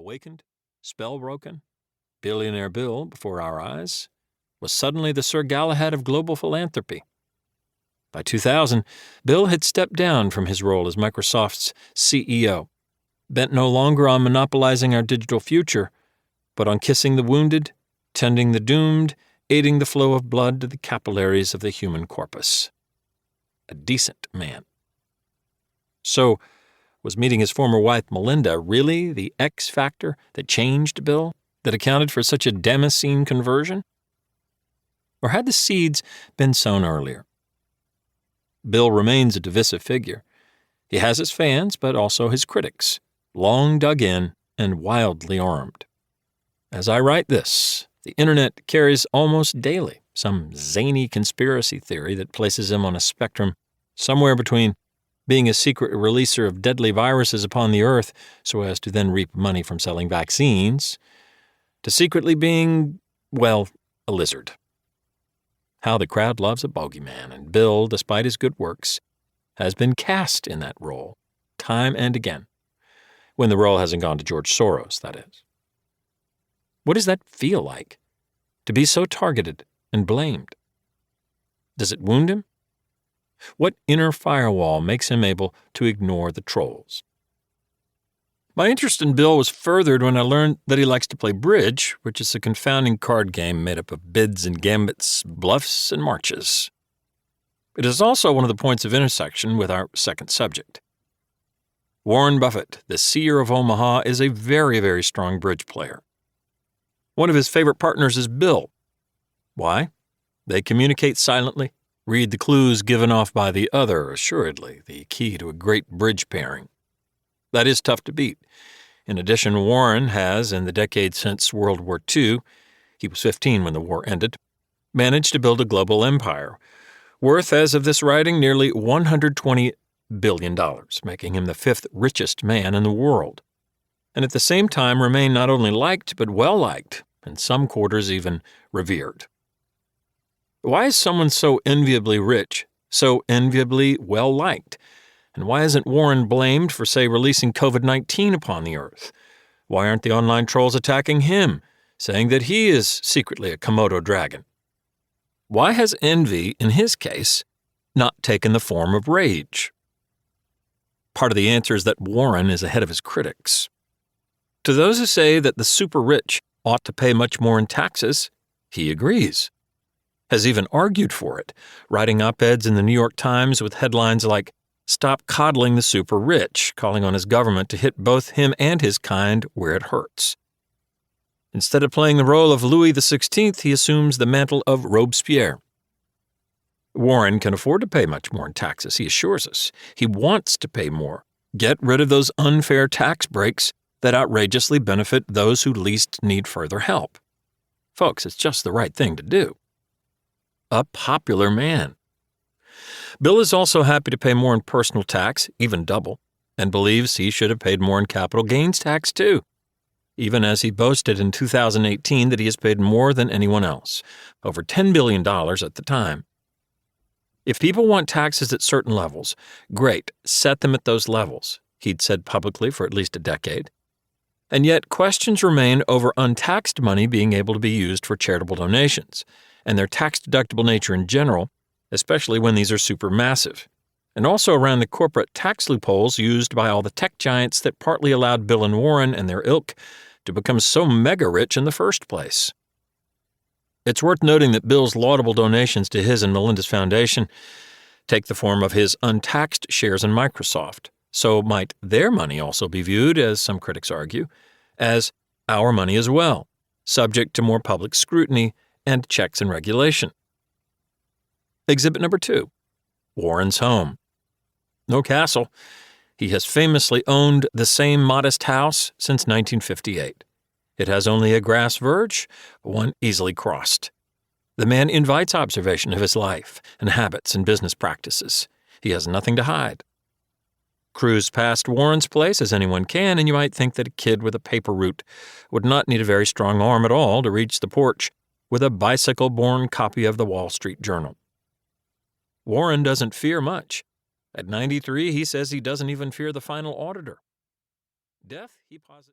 Awakened, spell-broken, billionaire Bill, before our eyes, was suddenly the Sir Galahad of global philanthropy. By 2000, Bill had stepped down from his role as Microsoft's CEO, bent no longer on monopolizing our digital future, but on kissing the wounded, tending the doomed, aiding the flow of blood to the capillaries of the human corpus. A decent man. So, was meeting his former wife Melinda really the X factor that changed Bill, that accounted for such a Damascene conversion? Or had the seeds been sown earlier? Bill remains a divisive figure. He has his fans, but also his critics, long dug in and wildly armed. As I write this, the internet carries almost daily some zany conspiracy theory that places him on a spectrum somewhere between being a secret releaser of deadly viruses upon the earth so as to then reap money from selling vaccines, to secretly being, well, a lizard. How the crowd loves a bogeyman, and Bill, despite his good works, has been cast in that role, time and again, when the role hasn't gone to George Soros, that is. What does that feel like, to be so targeted and blamed? Does it wound him? What inner firewall makes him able to ignore the trolls? My interest in Bill was furthered when I learned that he likes to play bridge, which is a confounding card game made up of bids and gambits, bluffs and marches. It is also one of the points of intersection with our second subject. Warren Buffett, the seer of Omaha, is a very, very strong bridge player. One of his favorite partners is Bill. Why? They communicate silently, read the clues given off by the other, assuredly, the key to a great bridge pairing. That is tough to beat. In addition, Warren has, in the decade since World War II, he was 15 when the war ended, managed to build a global empire, worth, as of this writing, nearly $120 billion, making him the fifth richest man in the world, and at the same time remain not only liked but well-liked, in some quarters even revered. Why is someone so enviably rich, so enviably well-liked? And why isn't Warren blamed for, say, releasing COVID-19 upon the earth? Why aren't the online trolls attacking him, saying that he is secretly a Komodo dragon? Why has envy, in his case, not taken the form of rage? Part of the answer is that Warren is ahead of his critics. To those who say that the super-rich ought to pay much more in taxes, he agrees. Has even argued for it, writing op-eds in the New York Times with headlines like, "Stop coddling the super-rich," calling on his government to hit both him and his kind where it hurts. Instead of playing the role of Louis XVI, he assumes the mantle of Robespierre. Warren can afford to pay much more in taxes, he assures us. He wants to pay more. Get rid of those unfair tax breaks that outrageously benefit those who least need further help. Folks, it's just the right thing to do. A popular man. Bill is also happy to pay more in personal tax, even double, and believes he should have paid more in capital gains tax too, even as he boasted in 2018 that he has paid more than anyone else, over $10 billion at the time. If people want taxes at certain levels, great, set them at those levels, he'd said publicly for at least a decade. And yet questions remain over untaxed money being able to be used for charitable donations, and their tax-deductible nature in general, especially when these are supermassive, and also around the corporate tax loopholes used by all the tech giants that partly allowed Bill and Warren and their ilk to become so mega-rich in the first place. It's worth noting that Bill's laudable donations to his and Melinda's foundation take the form of his untaxed shares in Microsoft, so might their money also be viewed, as some critics argue, as our money as well, subject to more public scrutiny and checks and regulation. Exhibit number 2, Warren's home. No castle. He has famously owned the same modest house since 1958. It has only a grass verge, one easily crossed. The man invites observation of his life and habits and business practices. He has nothing to hide. Cruise past Warren's place as anyone can, and you might think that a kid with a paper route would not need a very strong arm at all to reach the porch with a bicycle-borne copy of the Wall Street Journal. Warren doesn't fear much. At 93, he says he doesn't even fear the final auditor. Death, he posits.